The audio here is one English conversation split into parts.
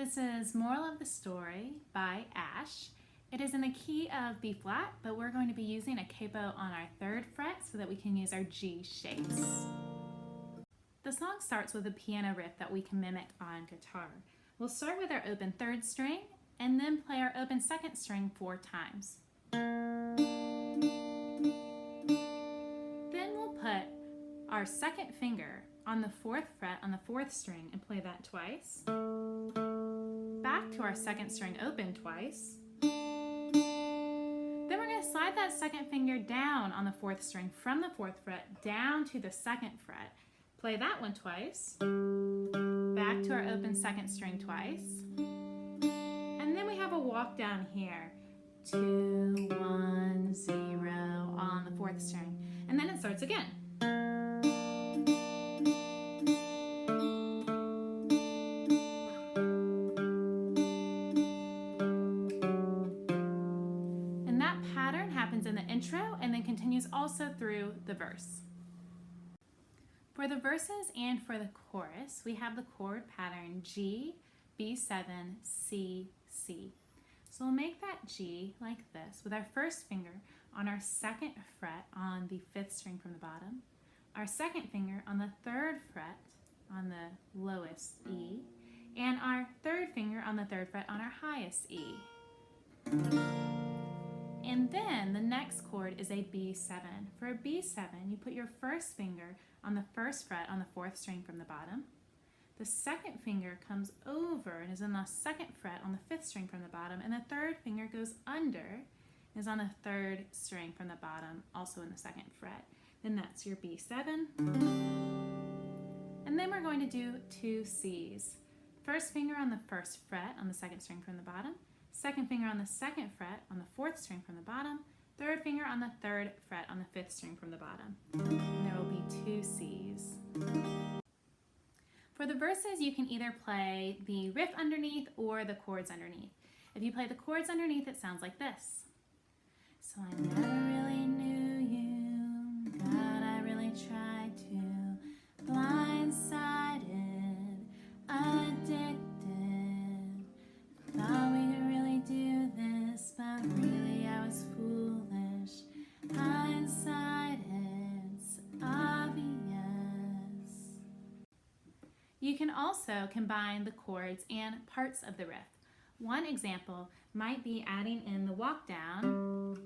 This is Moral of the Story by Ash. It is in the key of B flat, but we're going to be using a capo on our 3rd fret so that we can use our G shapes. The song starts with a piano riff that we can mimic on guitar. We'll start with our open 3rd string and then play our open 2nd string 4 times. Then we'll put our 2nd finger on the 4th fret on the 4th string and play that twice. Back to our 2nd string open twice. Then we're going to slide that 2nd finger down on the 4th string from the 4th fret down to the 2nd fret. Play that one twice. Back to our open 2nd string twice. And then we have a walk down here. 2, 1, 0 on the 4th string. And then it starts again. In the intro and then continues also through the verse. For the verses and for the chorus, we have the chord pattern G, B7, C, C. So we'll make that G like this with our 1st finger on our 2nd fret on the 5th string from the bottom, our 2nd finger on the 3rd fret on the lowest E, and our 3rd finger on the 3rd fret on our highest E. And then the next chord is a B7. For a B7, you put your 1st finger on the 1st fret on the 4th string from the bottom. The 2nd finger comes over and is on the 2nd fret on the 5th string from the bottom, and the 3rd finger goes under and is on the 3rd string from the bottom, also in the 2nd fret. Then that's your B7. And then we're going to do 2 C's. 1st finger on the 1st fret on the 2nd string from the bottom, 2nd finger on the 2nd fret on the 4th string from the bottom, 3rd finger on the 3rd fret on the 5th string from the bottom. And there will be 2 C's. For the verses, you can either play the riff underneath or the chords underneath. If you play the chords underneath, it sounds like this. So I never really knew you, God, I really tried to, blindsided, addicted, thought we could really do this, but really I was foolish. Hindsight, it's obvious. You can also combine the chords and parts of the riff. One example might be adding in the walk down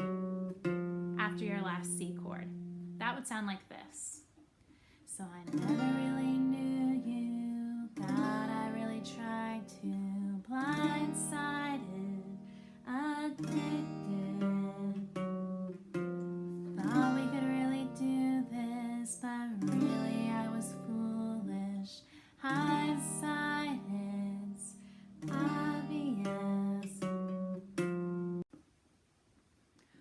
after your last C chord. That would sound like this. So I never really knew you, God, I really tried to, blindsided, addicted, thought we could really do this, but really I was foolish. Hindsight, it's obvious.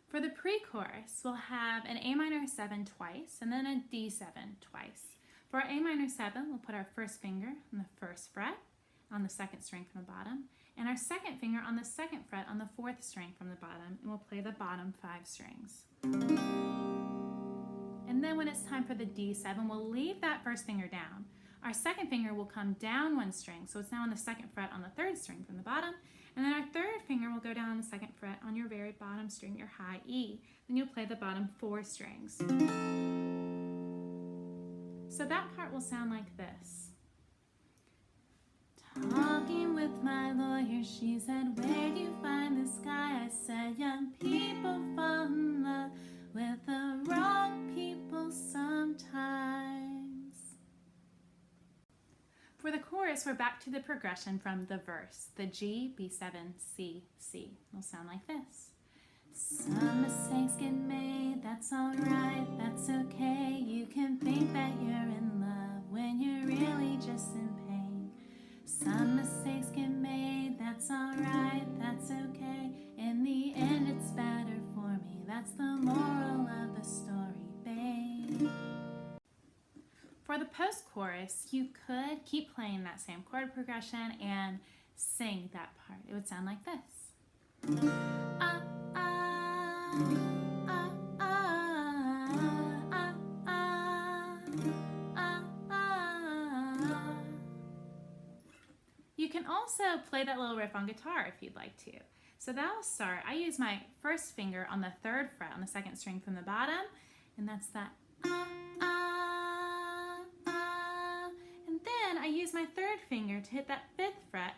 For the pre-chorus, we'll have an A minor 7 twice and then a D7 twice. For our A minor 7, we'll put our 1st finger on the 1st fret on the 2nd string from the bottom, and our 2nd finger on the 2nd fret on the 4th string from the bottom, and we'll play the bottom 5 strings. And then when it's time for the D7, we'll leave that 1st finger down. Our 2nd finger will come down 1 string, so it's now on the 2nd fret on the 3rd string from the bottom, and then our 3rd finger will go down on the 2nd fret on your very bottom string, your high E. Then you'll play the bottom 4 strings. So that part will sound like this. Talking with my lawyer, she said, where'd you find this guy? I said, young people fall in love with the wrong people sometimes. For the chorus, we're back to the progression from the verse. The G, B7, C, C. It'll sound like this. Some mistakes get made, that's alright, that's okay. You can think that you're in love when you're really just in pain. Some mistakes get made, that's alright, that's okay. In the end, it's better for me. That's the moral of the story, babe. For the post-chorus, you could keep playing that same chord progression and sing that part. It would sound like this. You can also play that little riff on guitar if you'd like to. So that'll start, I use my first finger on the 3rd fret on the 2nd string from the bottom, and that's that and then I use my 3rd finger to hit that 5th fret,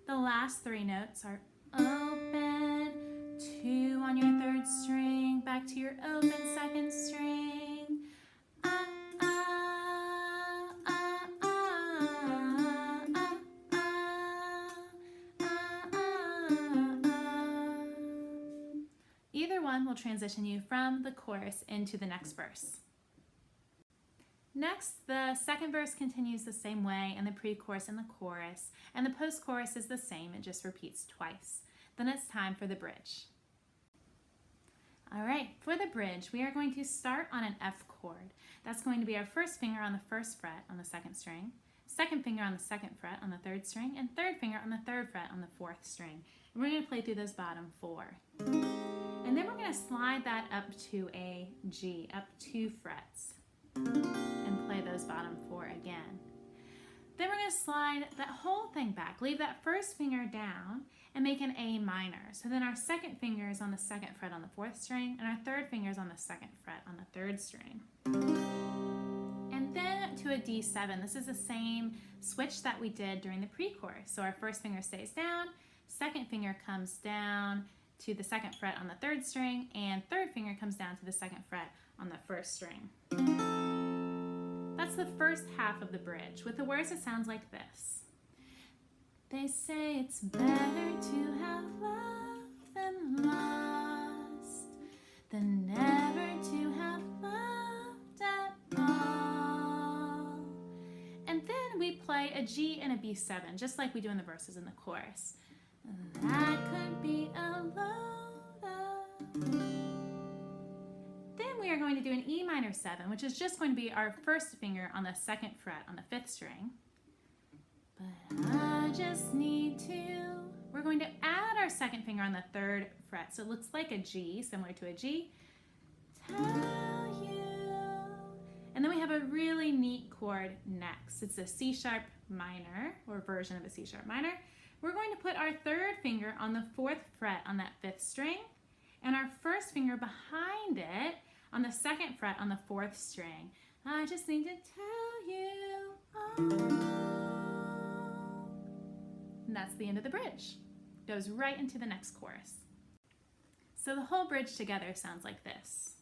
The last 3 notes are open, 2 on your 3rd string, back to your open 2nd string, Either one will transition you from the chorus into the next verse. Next, the 2nd verse continues the same way in the pre-chorus and the chorus, and the post-chorus is the same, it just repeats twice. Then it's time for the bridge. All right, for the bridge, we are going to start on an F chord. That's going to be our first finger on the 1st fret on the 2nd string, 2nd finger on the 2nd fret on the 3rd string, and 3rd finger on the 3rd fret on the 4th string. And we're going to play through those bottom 4. And then we're going to slide that up to a G, up 2 frets, and play those bottom 4 again. Then we're going to slide that whole thing back, leave that first finger down, and make an A minor. So then our 2nd finger is on the 2nd fret on the 4th string, and our 3rd finger is on the 2nd fret on the 3rd string. And then to a D7. This is the same switch that we did during the pre-chorus. So our first finger stays down, 2nd finger comes down to the 2nd fret on the 3rd string, and 3rd finger comes down to the 2nd fret on the 1st string. That's the first half of the bridge. With the words, it sounds like this. They say it's better to have loved than lost, than never to have loved at all. And then we play a G and a B7, just like we do in the verses in the chorus. That could be a load of. Then we are going to do an E minor 7, which is just going to be our first finger on the 2nd fret on the 5th string. But I just need to. We're going to add our 2nd finger on the 3rd fret, so it looks like a G, similar to a G. Tell you. And then we have a really neat chord next. It's a C sharp minor, or version of a C sharp minor. We're going to put our 3rd finger on the 4th fret on that 5th string, and our first finger behind it on the 2nd fret on the 4th string. I just need to tell you all. And that's the end of the bridge. Goes right into the next chorus. So the whole bridge together sounds like this.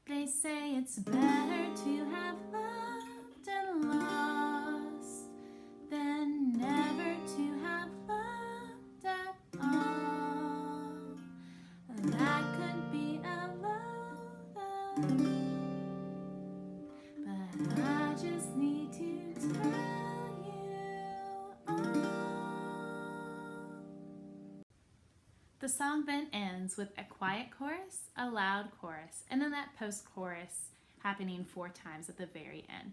They say it's better to have loved and lost than never to have loved at all. That could be a load, but I just need to tell you all. The song then ends with a quiet chorus, a loud chorus, and then that post-chorus happening 4 times at the very end.